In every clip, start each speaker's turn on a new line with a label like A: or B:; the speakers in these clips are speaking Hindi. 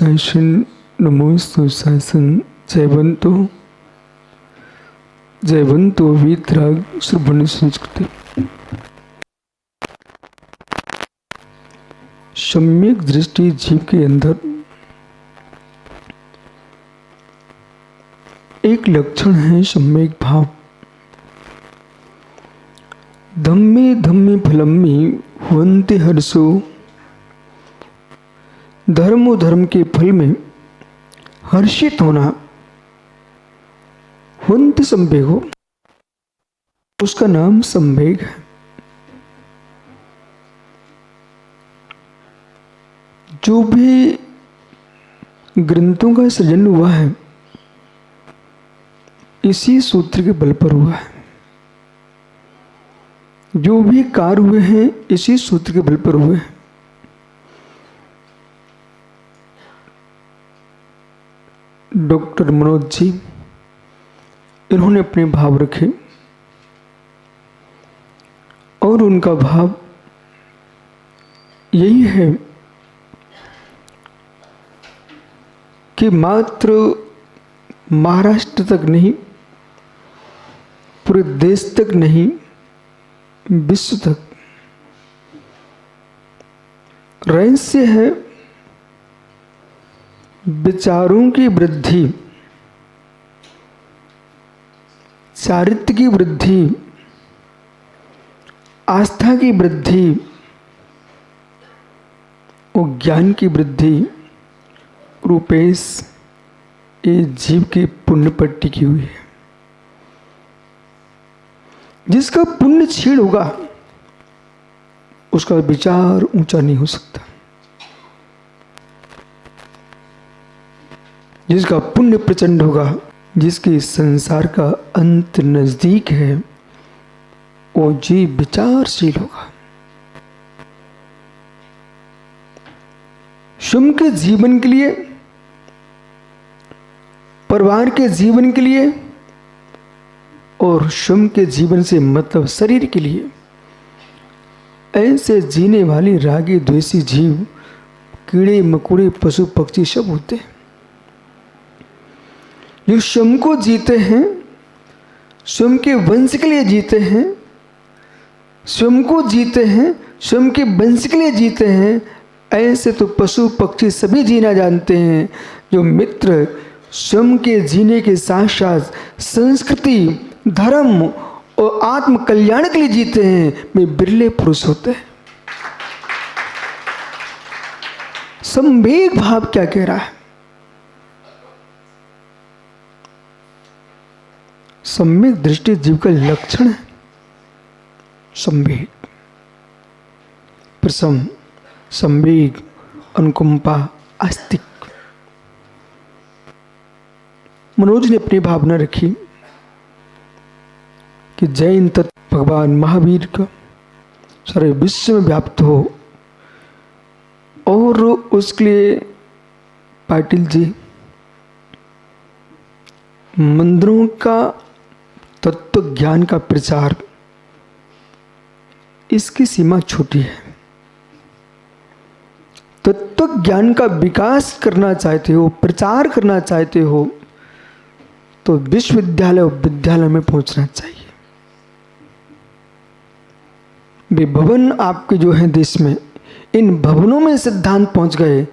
A: शासन नमोस्तु शासन जयवंतो वीतराग श्रवण संस्कृति। सम्यक दृष्टि जीव के अंदर एक लक्षण है सम्यक भाव। धम्मे धम्मे फलम्मे हुवन्ते हर्षो, धर्मो धर्म के फल में हर्षित होना हुवन्ते संवेगो, उसका नाम संवेग है। जो भी ग्रंथों का सृजन हुआ है इसी सूत्र के बल पर हुआ है। जो भी कार्य हुए हैं इसी सूत्र के बल पर हुए हैं। डॉक्टर मनोज जी इन्होंने अपने भाव रखे और उनका भाव यही है कि मात्र महाराष्ट्र तक नहीं, पूरे देश तक नहीं, विश्व तक रहस्य है विचारों की वृद्धि, चारित्र्य की वृद्धि, आस्था की वृद्धि और ज्ञान की वृद्धि। रूपेश ये जीव की पुण्य पर टिकी हुई है। जिसका पुण्य क्षीण होगा उसका विचार ऊंचा नहीं हो सकता। जिसका पुण्य प्रचंड होगा, जिसके संसार का अंत नजदीक है, वो जीव विचारशील होगा। स्वयं के जीवन के लिए, परिवार के जीवन के लिए और स्वयं के जीवन से मतलब शरीर के लिए ऐसे जीने वाली रागी द्वेषी जीव, कीड़े मकोड़े पशु पक्षी सब होते हैं। जो स्वयं को जीते हैं, स्वयं के वंश के लिए जीते हैं, स्वयं को जीते हैं, स्वयं के वंश के लिए जीते हैं, ऐसे तो पशु पक्षी सभी जीना जानते हैं। जो मित्र स्वयं के जीने के साथ साथ संस्कृति, धर्म और आत्म कल्याण के लिए जीते हैं, वे बिरले पुरुष होते हैं। संवेग भाव क्या कह रहा है? सम्यक दृष्टि जीव का लक्षण है संवेग, प्रसम, संवेग, अनुकंपा, आस्तिक। मनोज ने अपनी भावना रखी कि जैन तत्व भगवान महावीर का सारे विश्व में व्याप्त हो, और उसके लिए पाटिल जी मंदिरों का तत्व ज्ञान का प्रचार, इसकी सीमा छोटी है। तत्व ज्ञान का विकास करना चाहते हो, प्रचार करना चाहते हो, तो विश्वविद्यालय और विद्यालय में पहुंचना चाहिए। वे भवन आपके जो हैं देश में, इन भवनों में सिद्धांत पहुंच गए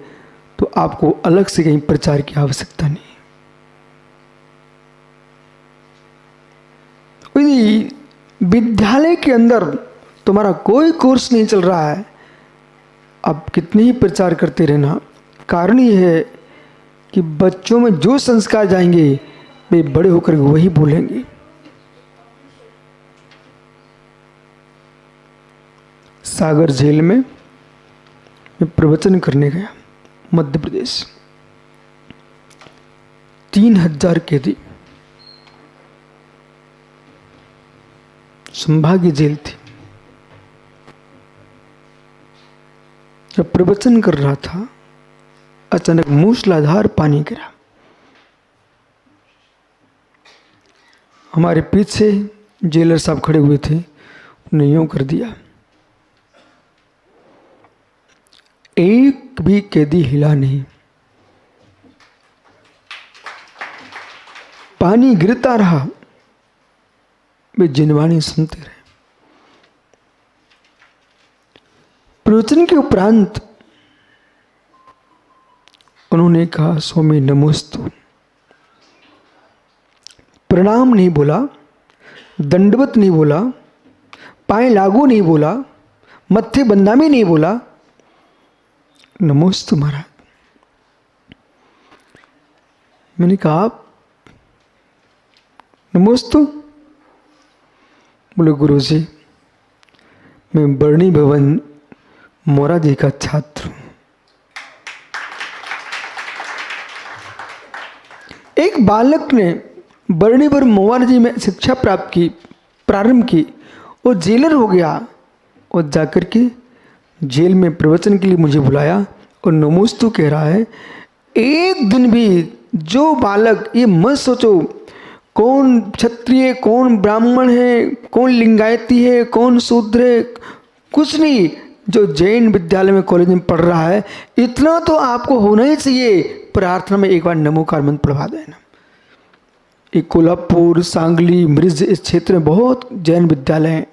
A: तो आपको अलग से कहीं प्रचार की आवश्यकता नहीं। यदि विद्यालय के अंदर तुम्हारा कोई कोर्स नहीं चल रहा है, अब कितने ही प्रचार करते रहना। कारण यह है कि बच्चों में जो संस्कार जाएंगे वे बड़े होकर वही बोलेंगे। सागर जेल में मैं प्रवचन करने गया, मध्य प्रदेश। 3000 कैदी, संभागीय जेल थी। जब प्रवचन कर रहा था, अचानक मूसलाधार पानी गिरा। हमारे पीछे जेलर साहब खड़े हुए थे, उन्हें यूं कर दिया, एक भी कैदी हिला नहीं। पानी गिरता रहा, वे जिनवाणी सुनते रहे। प्रवचन के उपरांत उन्होंने कहा, स्वामी नमोस्तु। प्रणाम नहीं बोला, दंडवत नहीं बोला, पाए लागू नहीं बोला, मत्थे बंदामी नहीं बोला, नमोस्तु महाराज। मैंने कहा, आप नमोस्तु? बोले, गुरु जी मैं बरनी भवन मोराजी का छात्र हूं। एक बालक ने बरनीपुर मोराजी में शिक्षा प्राप्त की, प्रारंभ की, वो जेलर हो गया और जाकर के जेल में प्रवचन के लिए मुझे बुलाया और नमोस्तु कह रहा है। एक दिन भी जो बालक, ये मत सोचो कौन क्षत्रिय कौन ब्राह्मण है, कौन लिंगायती है, कौन शूद्र है, कुछ नहीं, जो जैन विद्यालय में कॉलेज में पढ़ रहा है, इतना तो आपको होना ही चाहिए। प्रार्थना में एक बार नमोकार मंत्र पढ़वा देना। एक कोल्हापुर, सांगली, मिर्ज, इस क्षेत्र में बहुत जैन विद्यालय हैं।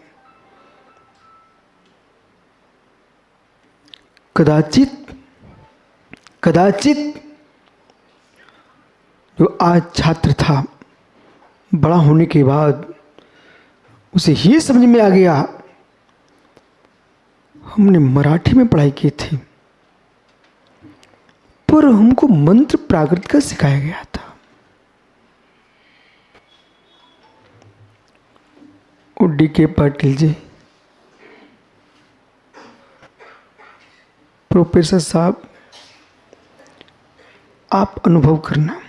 A: कदाचित जो आज छात्र था, बड़ा होने के बाद उसे ये समझ में आ गया, हमने मराठी में पढ़ाई की थी पर हमको मंत्र प्राकृत का सिखाया गया था। और डी.के. पाटिल जी, प्रोफेसर साहब, आप अनुभव करना,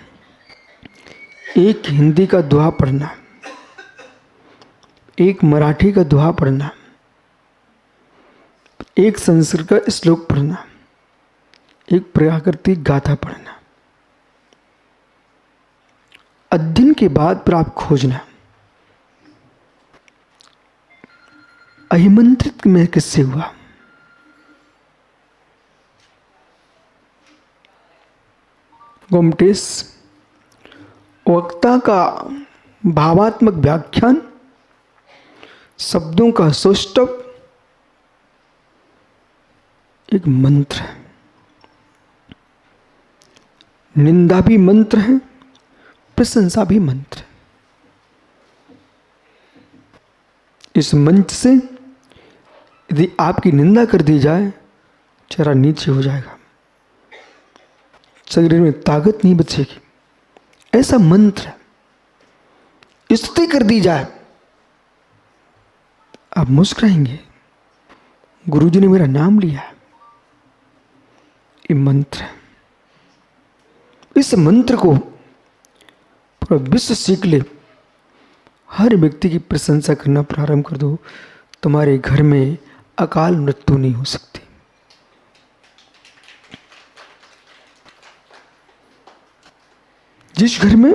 A: एक हिंदी का दोहा पढ़ना, एक मराठी का दोहा पढ़ना, एक संस्कृत का श्लोक पढ़ना, एक प्राकृतिक गाथा पढ़ना, अध्ययन के बाद पर आप खोजना अहिमंत्रित में किससे हुआ। गोमटेश वक्ता का भावात्मक व्याख्यान, शब्दों का सौष्ठव एक मंत्र है, निंदा भी मंत्र है, प्रशंसा भी मंत्र है। इस मंच से यदि आपकी निंदा कर दी जाए, चेहरा नीचे हो जाएगा, शरीर में ताकत नहीं बचेगी। ऐसा मंत्र है। स्तुति कर दी जाए, आप मुस्कुराएंगे, गुरुजी ने मेरा नाम लिया है। ये मंत्र है। इस मंत्र को पूरा विश्व सीख ले, हर व्यक्ति की प्रशंसा करना प्रारंभ कर दो, तुम्हारे घर में अकाल मृत्यु नहीं हो सकती। जिस घर में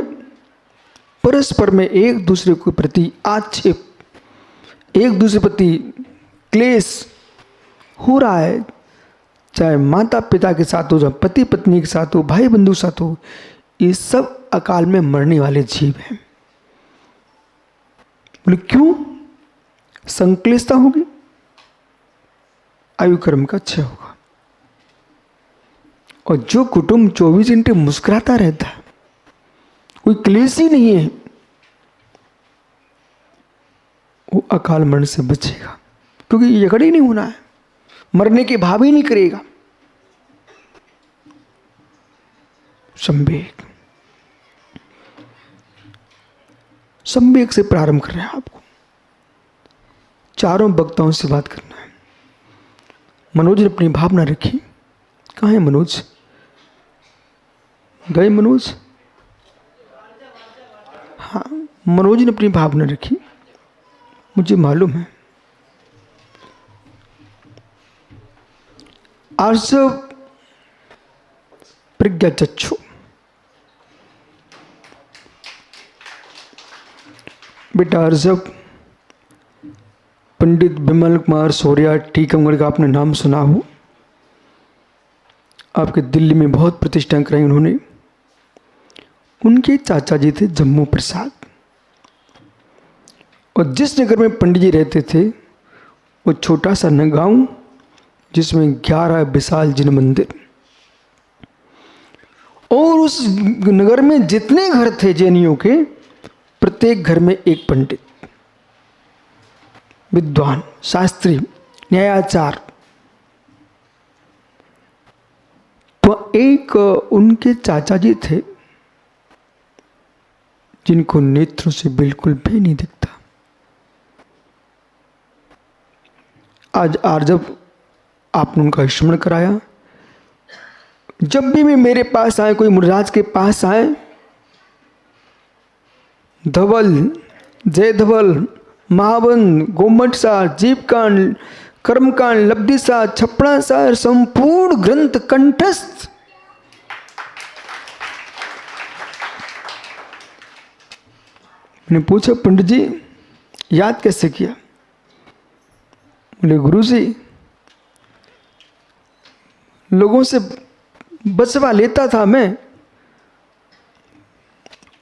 A: परस्पर में एक दूसरे के प्रति आक्षेप, एक दूसरे प्रति क्लेश हो रहा है, चाहे माता पिता के साथ हो, चाहे पति पत्नी के साथ हो, भाई बंधु के साथ हो, ये सब अकाल में मरने वाले जीव हैं। बोले क्यों? संक्लिष्टता होगी, आयु कर्म का क्षय होगा। और जो कुटुंब 24 घंटे मुस्कुराता रहता है, कोई क्लेश ही नहीं है, वो अकाल मरण से बचेगा, क्योंकि ये झगड़ा ही नहीं होना है, मरने के भाव ही नहीं करेगा। संवेग, संवेग से प्रारंभ कर रहे हैं आपको। चारों वक्ताओं से बात करना है। मनोज ने अपनी भावना रखी। कहाँ है मनोज? गए मनोज? हाँ, मनोज ने अपनी भावना रखी, मुझे मालूम है। आर्जव प्रज्ञा चक्षु, बेटा आर्जव, पंडित विमल कुमार सौर्या टीकमगढ़ का आपने नाम सुना हो। आपके दिल्ली में बहुत प्रतिष्ठा कराई उन्होंने। उनके चाचा जी थे जम्मू प्रसाद, और जिस नगर में पंडित जी रहते थे वो छोटा सा गांव जिसमें 11 विशाल जिन मंदिर, और उस नगर में जितने घर थे जैनियों के, प्रत्येक घर में एक पंडित, विद्वान, शास्त्री, न्यायाचार। तो एक उनके चाचा जी थे जिनको नेत्रों से बिल्कुल भी नहीं दिखता। आज जब आपने उनका स्मरण कराया, जब भी मेरे पास आए, कोई मुराज के पास आए, धवल, जय धवल, महाबंद, गोमट सार, जीवकांड, कर्मकांड, लब्धि सार, छपड़ा सार, संपूर्ण ग्रंथ कंठस्थ। मैंने पूछा पंडित जी याद कैसे किया? बोले गुरु जी लोगों से बचवा लेता था मैं,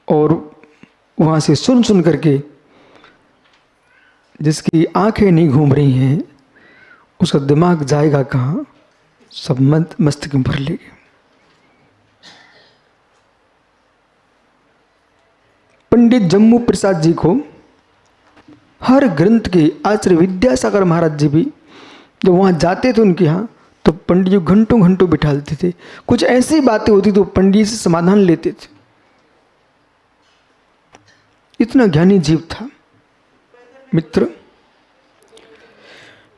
A: और वहां से सुन सुन करके जिसकी आंखें नहीं घूम रही हैं उसका दिमाग जाएगा कहाँ, सब मस्तिष्क में भर लेगी। पंडित जम्मू प्रसाद जी को हर ग्रंथ के आचार्य विद्यासागर महाराज जी भी जब वहाँ जाते थे उनके यहाँ, तो पंडित जी घंटों घंटों बिठा देते थे। कुछ ऐसी बातें होती तो पंडित से समाधान लेते थे। इतना ज्ञानी जीव था मित्र।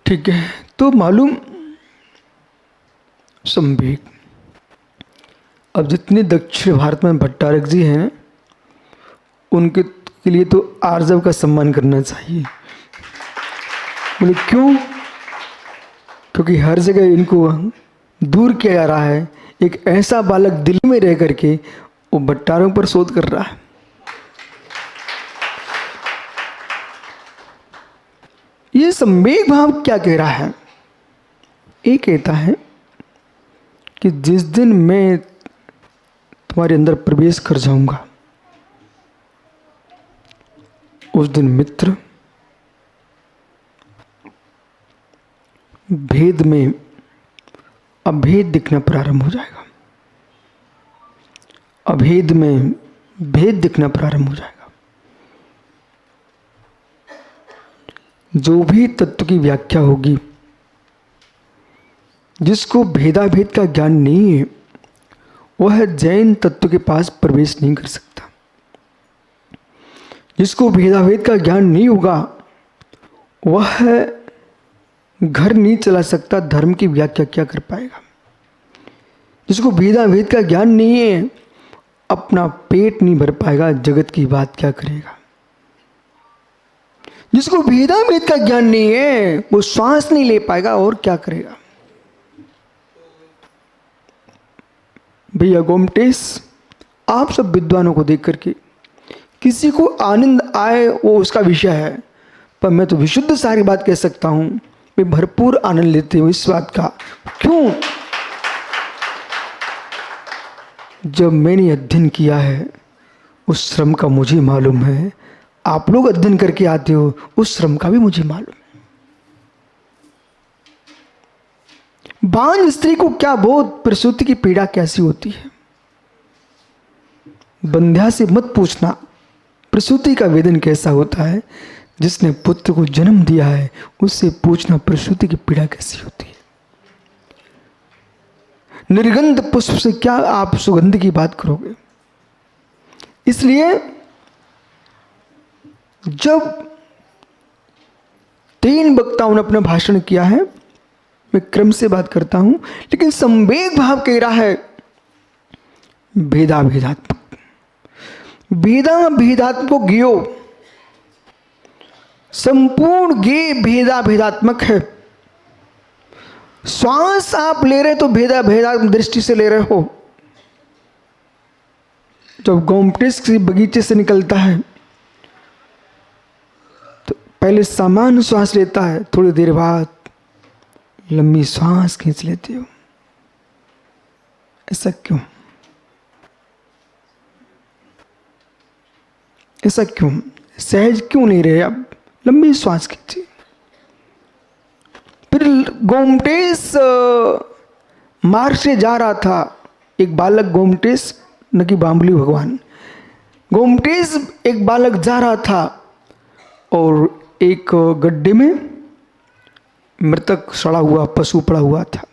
A: ठीक है, तो मालूम संवेग। अब जितने दक्षिण भारत में भट्टारक जी हैं उनके के लिए तो आर्जव का सम्मान करना चाहिए। बोले क्यों? क्योंकि हर जगह इनको दूर किया जा रहा है। एक ऐसा बालक दिल्ली में रह करके वो भट्टारों पर शोध कर रहा है। ये संवेग भाव क्या कह रहा है? ये कहता है कि जिस दिन मैं तुम्हारे अंदर प्रवेश कर जाऊंगा उस दिन मित्र भेद में अभेद दिखना प्रारंभ हो जाएगा। अभेद में भेद दिखना प्रारंभ हो जाएगा। जो भी तत्व की व्याख्या होगी, जिसको भेदाभेद का ज्ञान नहीं है वह जैन तत्व के पास प्रवेश नहीं कर सकता। जिसको भेदाभेद का ज्ञान नहीं होगा वह घर नहीं चला सकता, धर्म की व्याख्या क्या कर पाएगा। जिसको भेदाभेद का ज्ञान नहीं है अपना पेट नहीं भर पाएगा, जगत की बात क्या करेगा। जिसको भेदाभेद का ज्ञान नहीं है वो श्वास नहीं ले पाएगा और क्या करेगा। भैया गोमटेश, आप सब विद्वानों को देख करके किसी को आनंद आए वो उसका विषय है, पर मैं तो विशुद्ध सारी बात कह सकता हूं, मैं भरपूर आनंद लेते हूं इस बात का। क्यों? जब मैंने अध्ययन किया है उस श्रम का मुझे मालूम है। आप लोग अध्ययन करके आते हो उस श्रम का भी मुझे मालूम है। बांझ स्त्री को क्या बोध प्रसूति की पीड़ा कैसी होती है। बंध्या से मत पूछना प्रसूति का वेदन कैसा होता है। जिसने पुत्र को जन्म दिया है उससे पूछना प्रसूति की पीड़ा कैसी होती है। निर्गंध पुष्प से क्या आप सुगंध की बात करोगे। इसलिए जब 3 वक्ताओं ने अपना भाषण किया है, मैं क्रम से बात करता हूं, लेकिन संवेग भाव कह रहा है भेदा भेदात्मक, भेदा भेदात्मक गियो, संपूर्ण गे भेदा भेदात्मक है। श्वास आप ले रहे तो भेदा भेदात्मक दृष्टि से ले रहे हो। जब गोमटेश किसी बगीचे से निकलता है तो पहले सामान्य श्वास लेता है, थोड़ी देर बाद लंबी श्वास खींच लेते हो। ऐसा क्यों? ऐसा क्यों? सहज क्यों नहीं रहे आप? लंबी श्वास खींचिए। फिर गोमटेश मार्ग से जा रहा था एक बालक, गोमटेश न कि बांबली भगवान। गोमटेश एक बालक जा रहा था और एक गड्ढे में मृतक सड़ा हुआ पशु पड़ा हुआ था।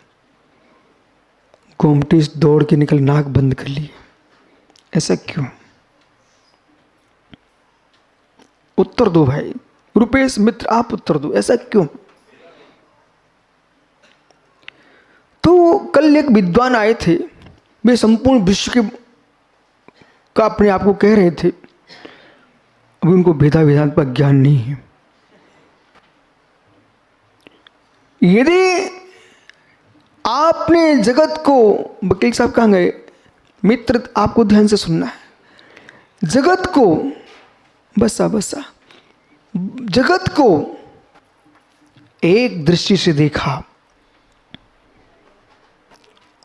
A: गोमटेश दौड़ के निकल नाक बंद कर लिए। ऐसा क्यों? उत्तर दो भाई, रुपेश मित्र आप उत्तर दो, ऐसा क्यों? तो कल एक विद्वान आए थे, वे संपूर्ण विश्व के का अपने आप को कह रहे थे। अभी उनको भेदा वेदांत पर ज्ञान नहीं है। यदि आपने जगत को, वकील साहब कहाँ गए? मित्र आपको ध्यान से सुनना है। जगत को बसा जगत को एक दृष्टि से देखा,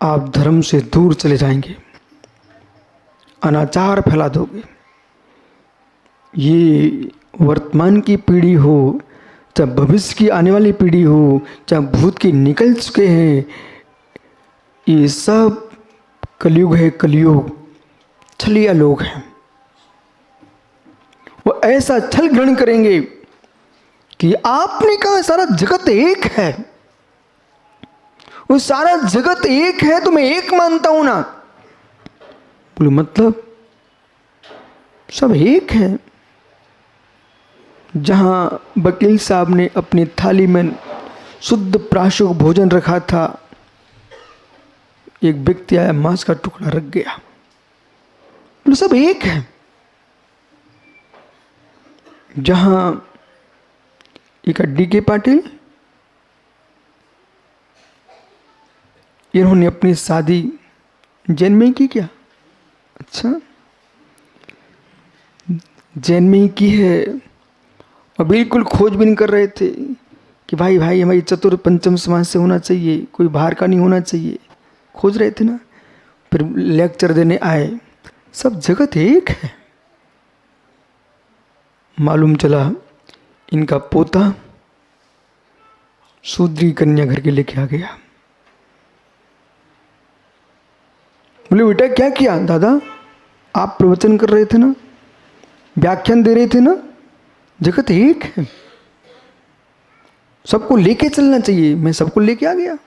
A: आप धर्म से दूर चले जाएंगे, अनाचार फैला दोगे। ये वर्तमान की पीढ़ी हो, चाहे भविष्य की आने वाली पीढ़ी हो, चाहे भूत की निकल चुके हैं, ये सब कलयुग है। कलयुग छलिया लोग हैं। वो ऐसा छल ग्रहण करेंगे कि आपने कहा सारा जगत एक है। वो सारा जगत एक है तो मैं एक मानता हूं ना। बोले मतलब सब एक है। जहां वकील साहब ने अपनी थाली में शुद्ध प्राशुक भोजन रखा था, एक व्यक्ति आया, मांस का टुकड़ा रख गया। बोले सब एक है। जहां एक डी.के. पाटिल, इन्होंने अपनी शादी जैन में ही की क्या? अच्छा, जैन में ही की है। और बिल्कुल खोजबीन कर रहे थे कि भाई हमारी चतुर्थ पंचम समाज से होना चाहिए, कोई बाहर का नहीं होना चाहिए। खोज रहे थे ना। फिर लेक्चर देने आए, सब जगत एक है। मालूम चला इनका पोता शूद्री कन्या घर के लेके आ गया। बोले बेटा क्या किया? दादा आप प्रवचन कर रहे थे ना, व्याख्यान दे रहे थे ना, जगत एक है, सबको लेके चलना चाहिए। मैं सबको लेके आ गया।